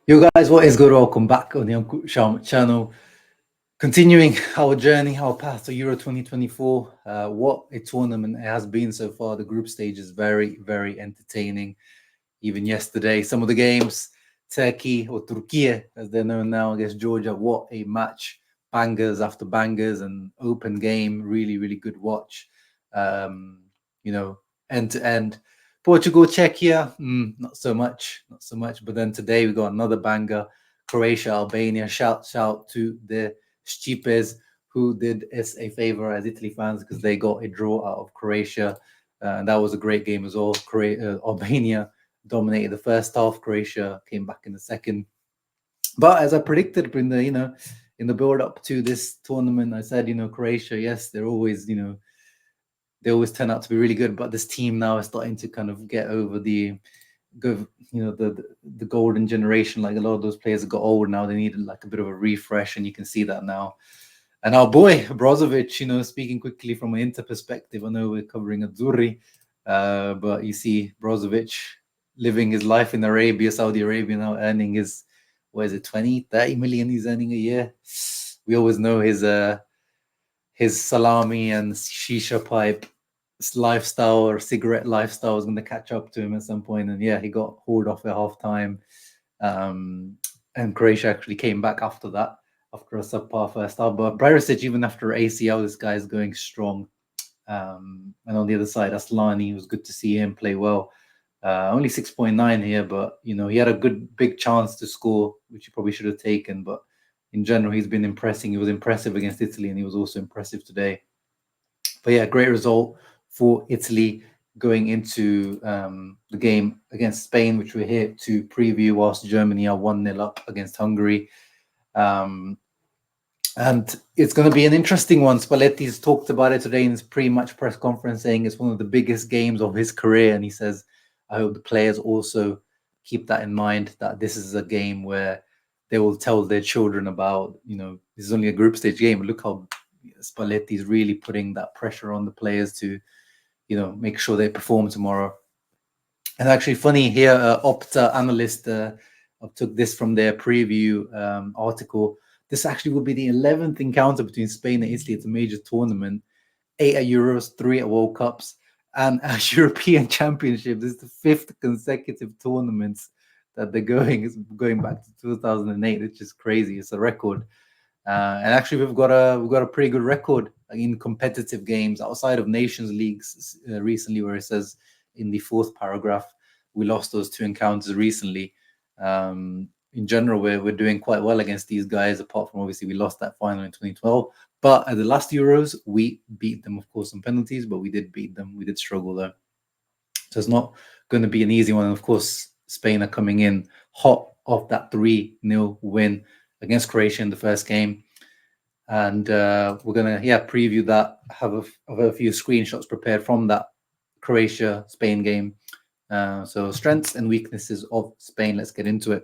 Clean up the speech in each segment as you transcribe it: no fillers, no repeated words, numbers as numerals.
Yo guys, what is good? Welcome back on the Uncle Sharm channel. Continuing our journey, our path to Euro 2024. What a tournament it has been so far. The group stage is very, very entertaining. Even yesterday, some of the games, Turkey or Turkey, as they're known now, against Georgia. What a match. Bangers after bangers and open game. Really, really good watch. Um, end to end. Portugal, Czechia, not so much, not so much. But then today we got another banger. Croatia, Albania. Shout to the Stipes who did us a favor as Italy fans because they got a draw out of Croatia. And that was a great game as well. Albania dominated the first half. Croatia came back in the second. But as I predicted in the in the build up to this tournament, I said Croatia, yes, they always turn out to be really good, but this team now is starting to kind of get over the golden generation. Like a lot of those players have got old now. They needed like a bit of a refresh, and you can see that now. And our boy Brozovic, speaking quickly from an Inter perspective, I know we're covering Azzurri, but you see Brozovic living his life in Arabia, Saudi Arabia now, earning his, what is it, 20, 30 million he's earning a year. We always know his salami and shisha pipe lifestyle or cigarette lifestyle was going to catch up to him at some point. And yeah, he got hauled off at halftime. And Croatia actually came back after that, after a subpar first half. But Perisic, even after ACL, this guy is going strong. And on the other side, Aslani, it was good to see him play well. Only 6.9 here, but he had a good big chance to score, which he probably should have taken. But in general, he's been impressing. He was impressive against Italy, and he was also impressive today. But yeah, great result for Italy going into the game against Spain, which we're here to preview, whilst Germany are 1-0 up against Hungary. And it's going to be an interesting one. Spalletti's talked about it today in his pre-match press conference, saying it's one of the biggest games of his career. And he says, I hope the players also keep that in mind, that this is a game where they will tell their children about, this is only a group stage game. Look how Spalletti is really putting that pressure on the players to, make sure they perform tomorrow. And actually, funny here, Opta analyst took this from their preview article. This actually would be the 11th encounter between Spain and Italy at a major tournament, 8 at Euros, 3 at World Cups, and a European Championship. This is the 5th consecutive tournaments that they're going back to 2008, which is crazy. It's a record. And actually, we've got a pretty good record in competitive games outside of Nations Leagues recently, where it says in the 4th paragraph we lost those 2 encounters recently. In general, we're doing quite well against these guys, apart from obviously we lost that final in 2012. But at the last Euros, we beat them, of course, on penalties, but we did beat them. We did struggle there. So it's not going to be an easy one. And of course, Spain are coming in hot off that 3-0 win against Croatia in the first game. And we're going to, preview that, have a few screenshots prepared from that Croatia-Spain game. So strengths and weaknesses of Spain. Let's get into it.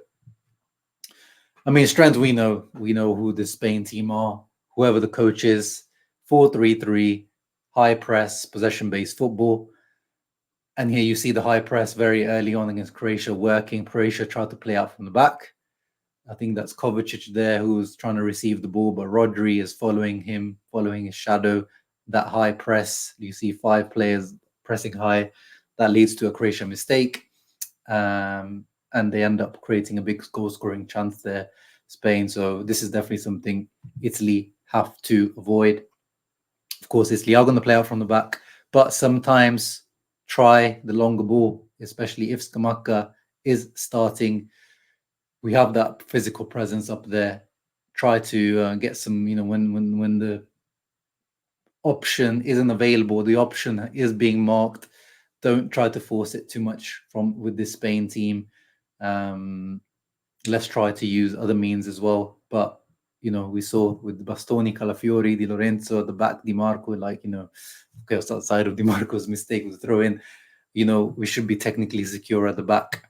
I mean, strengths, we know who the Spain team are, whoever the coach is. 4-3-3, high press, possession-based football. And here you see the high press very early on against Croatia working. Croatia tried to play out from the back. I think that's Kovacic there who's trying to receive the ball, but Rodri is following his shadow. That high press, you see 5 players pressing high. That leads to a Croatia mistake. And they end up creating a big goal-scoring chance there, Spain. So this is definitely something Italy have to avoid. Of course, Italy are going to play out from the back, but sometimes try the longer ball, especially if Scamacca is starting. We have that physical presence up there. Try to get some, when the option isn't available, the option is being marked. Don't try to force it too much with this Spain team. Let's try to use other means as well. But we saw with Bastoni, Calafiori, Di Lorenzo at the back, Di Marco, okay, outside of Di Marco's mistake was throw in. We should be technically secure at the back.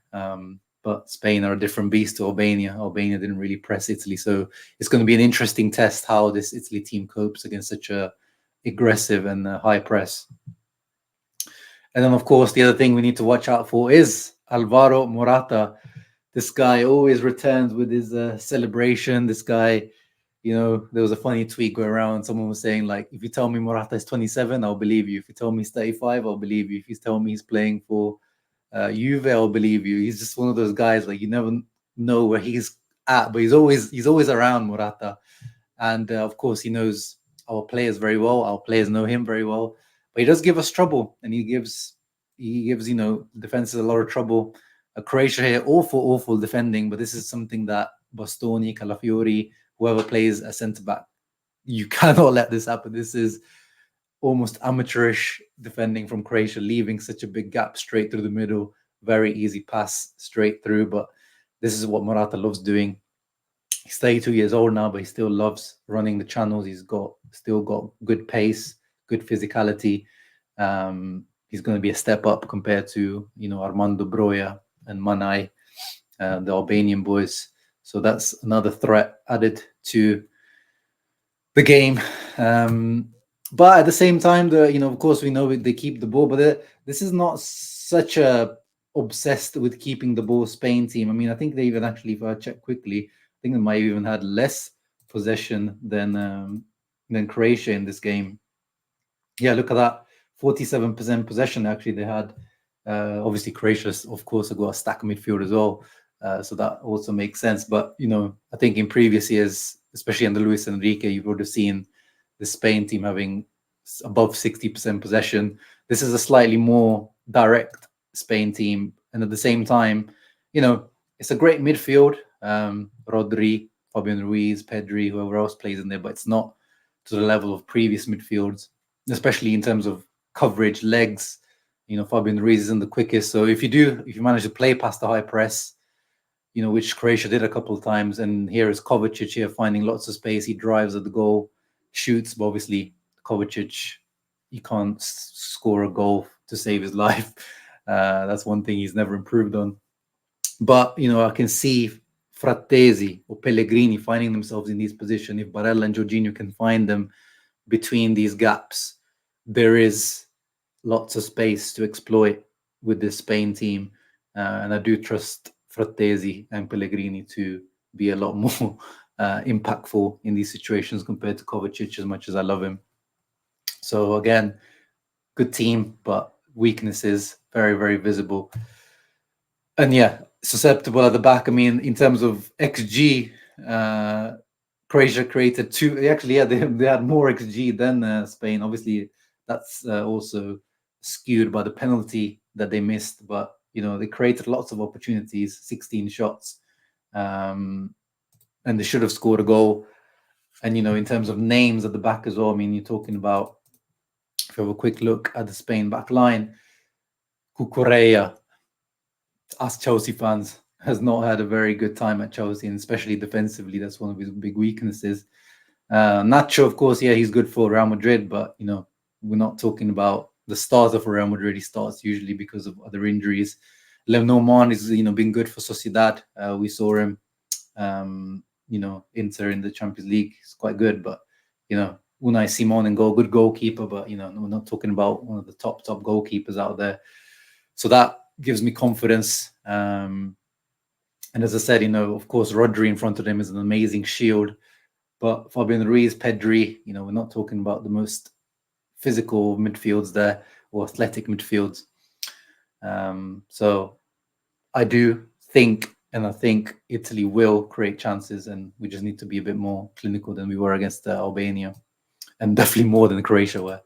But Spain are a different beast to Albania. Albania didn't really press Italy. So it's going to be an interesting test how this Italy team copes against such a aggressive and high press. And then, of course, the other thing we need to watch out for is Alvaro Morata. This guy always returns with his celebration. This guy, there was a funny tweet going around. Someone was saying, like, if you tell me Morata is 27, I'll believe you. If you tell me he's 35, I'll believe you. If you tell me he's playing for Juve, I'll believe you. He's just one of those guys, like, you never know where he's at, but he's always around, Morata. And of course, he knows our players very well. Our players know him very well. But he does give us trouble, and he gives defenses a lot of trouble. Croatia here, awful defending, but this is something that Bastoni, Calafiori, whoever plays a centre back, you cannot let this happen. This is almost amateurish defending from Croatia, leaving such a big gap straight through the middle. Very easy pass straight through, but this is what Morata loves doing. He's 32 years old now, but he still loves running the channels. He's still got good pace, good physicality. He's going to be a step up compared to Armando Broja and Manai, the Albanian boys. So that's another threat added to the game. But at the same time, of course, we know they keep the ball, but this is not such a obsessed with keeping the ball Spain team. I mean, I think they even actually, if I check quickly, I think they might have even had less possession than Croatia in this game. Yeah, look at that. 47% possession actually they had. Obviously, Croatia, of course, have got a stack of midfield as well. So that also makes sense. But, I think in previous years, especially under Luis Enrique, you would have seen the Spain team having above 60% possession. This is a slightly more direct Spain team. And at the same time, it's a great midfield. Rodri, Fabian Ruiz, Pedri, whoever else plays in there, but it's not to the level of previous midfields, especially in terms of coverage, legs. Fabian Ruiz isn't the quickest. So if you manage to play past the high press, which Croatia did a couple of times, and here is Kovacic here finding lots of space. He drives at the goal, shoots, but obviously Kovacic, he can't score a goal to save his life. That's one thing he's never improved on. But, I can see Frattesi or Pellegrini finding themselves in this position. If Barella and Jorginho can find them between these gaps, there is lots of space to exploit with this Spain team. And I do trust Frattesi and Pellegrini to be a lot more impactful in these situations compared to Kovacic, as much as I love him. So again, good team, but weaknesses very, very visible. And yeah, susceptible at the back. I mean, in terms of XG, Croatia created two. Actually, yeah, they had more XG than Spain. Obviously, that's also skewed by the penalty that they missed. But they created lots of opportunities, 16 shots, and they should have scored a goal. And in terms of names at the back as well, I mean, you're talking about, if you have a quick look at the Spain back line, Cucurella, us Chelsea fans, has not had a very good time at Chelsea, and especially defensively, that's one of his big weaknesses. Nacho, of course, yeah, he's good for Real Madrid, but we're not talking about the starter for Real Madrid. He starts usually because of other injuries. Lenormand is been good for Sociedad. We saw him, Inter in the Champions League. It's quite good, but Unai Simon and good goalkeeper, but we're not talking about one of the top goalkeepers out there. So that gives me confidence. And as I said, of course, Rodri in front of him is an amazing shield. But Fabian Ruiz, Pedri, we're not talking about the most physical midfields there or athletic midfields. So I do think, and I think Italy will create chances, and we just need to be a bit more clinical than we were against Albania, and definitely more than Croatia were.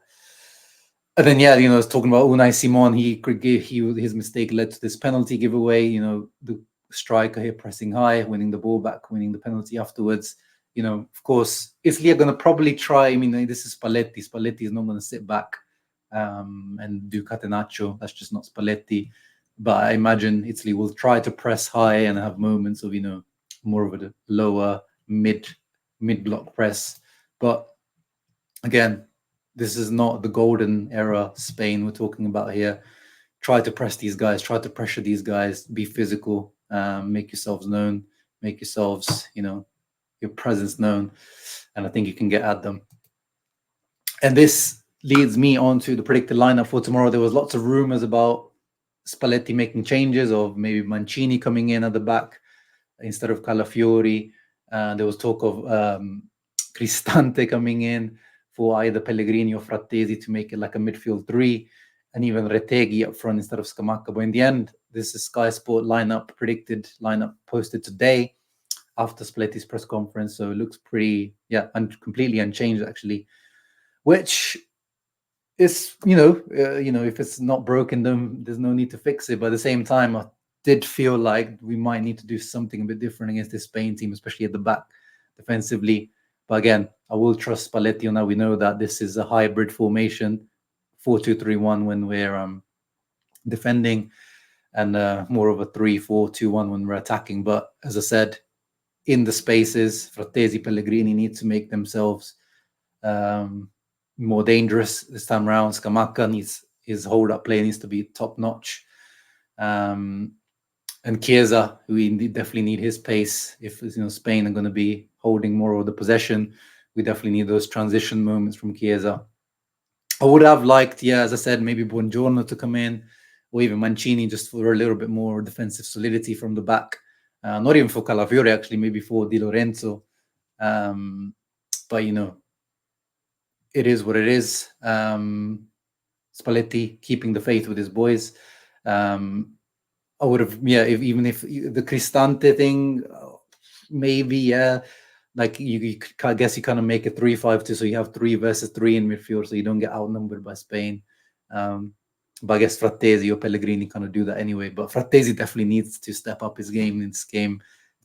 And then, yeah, I was talking about Unai Simon. His mistake led to this penalty giveaway. The striker here pressing high, winning the ball back, winning the penalty afterwards. Of course, Italy are going to probably try. I mean, this is Spalletti. Spalletti is not going to sit back and do catenaccio. That's just not Spalletti. But I imagine Italy will try to press high and have moments of, more of a lower mid-block press. But again, this is not the golden era Spain we're talking about here. Try to press these guys, try to pressure these guys, be physical, make yourselves known, make yourselves, your presence known, and I think you can get at them. And this leads me on to the predicted lineup for tomorrow. There was lots of rumors about Spalletti making changes, or maybe Mancini coming in at the back. instead of Calafiori. There was talk of Cristante coming in for either Pellegrini or Frattesi to make it like a midfield three, and even Retegui up front instead of Scamacca. But in the end, this is Sky Sport predicted lineup posted today after Spalletti's press conference. So it looks pretty, completely unchanged actually, which is, if it's not broken, then there's no need to fix it. But at the same time, I did feel like we might need to do something a bit different against this Spain team, especially at the back defensively. But again, I will trust Spalletti on that. We know that this is a hybrid formation, 4-2-3-1 when we're defending, and more of a 3-4-2-1 when we're attacking. But as I said, in the spaces, Frattesi, Pellegrini need to make themselves more dangerous this time around. Scamacca his hold-up play needs to be top-notch. And Chiesa, we definitely need his pace. If Spain are going to be holding more of the possession, we definitely need those transition moments from Chiesa. I would have liked, as I said, maybe Buongiorno to come in, or even Mancini, just for a little bit more defensive solidity from the back. Not even for Calafiori, actually, maybe for Di Lorenzo. But, it is what it is. Spalletti keeping the faith with his boys. I would have, even if the Cristante thing, maybe, like I guess you kind of make a 3-5-2, so you have 3 versus 3 in midfield, so you don't get outnumbered by Spain. But I guess Frattesi or Pellegrini kind of do that anyway. But Frattesi definitely needs to step up his game in this game.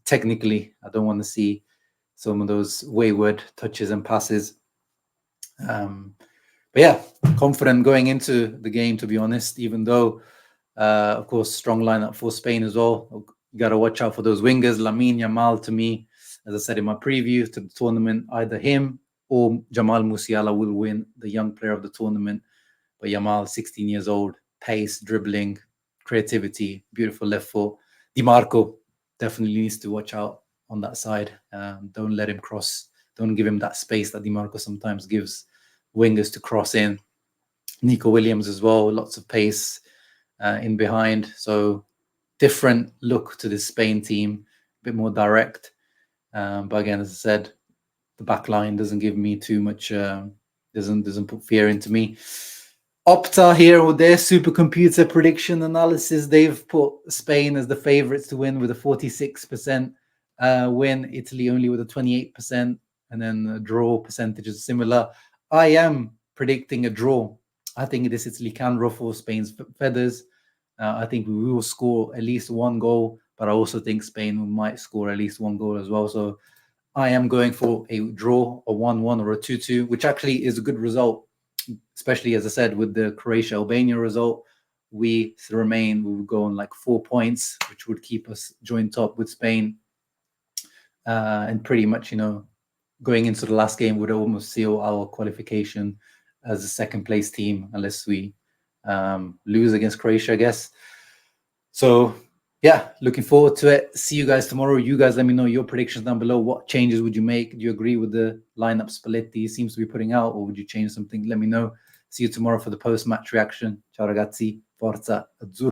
Technically, I don't want to see some of those wayward touches and passes. But confident going into the game, to be honest, even though, of course, strong lineup for Spain as well. You got to watch out for those wingers. Lamine Yamal, to me, as I said in my preview to the tournament, either him or Jamal Musiala will win the young player of the tournament. But Yamal, 16 years old, pace, dribbling, creativity, beautiful left foot. Di Marco definitely needs to watch out on that side. Don't let him cross. Don't give him that space that Di Marco sometimes gives wingers to cross in. Nico Williams as well, lots of pace in behind. So different look to this Spain team, a bit more direct. But again, as I said, the back line doesn't give me too much, doesn't put fear into me. Opta here with their supercomputer prediction analysis, they've put Spain as the favorites to win with a 46% win, Italy only with a 28%, and then the draw percentage is similar. I am predicting a draw. I think this Italy can ruffle Spain's feathers. I think we will score at least 1 goal, but I also think Spain might score at least 1 goal as well. So I am going for a draw, a 1-1 or a 2-2, which actually is a good result, especially, as I said, with the Croatia-Albania result. We will go on like 4 points, which would keep us joint top with Spain. And pretty much, going into the last game would almost seal our qualification as a second place team, unless we lose against Croatia, I guess. So looking forward to it. See you guys tomorrow. You guys let me know your predictions down below. What changes would you make? Do you agree with the lineup Spalletti seems to be putting out, or would you change something? Let me know. See you tomorrow for the post-match reaction. Ciao ragazzi, forza azzurra.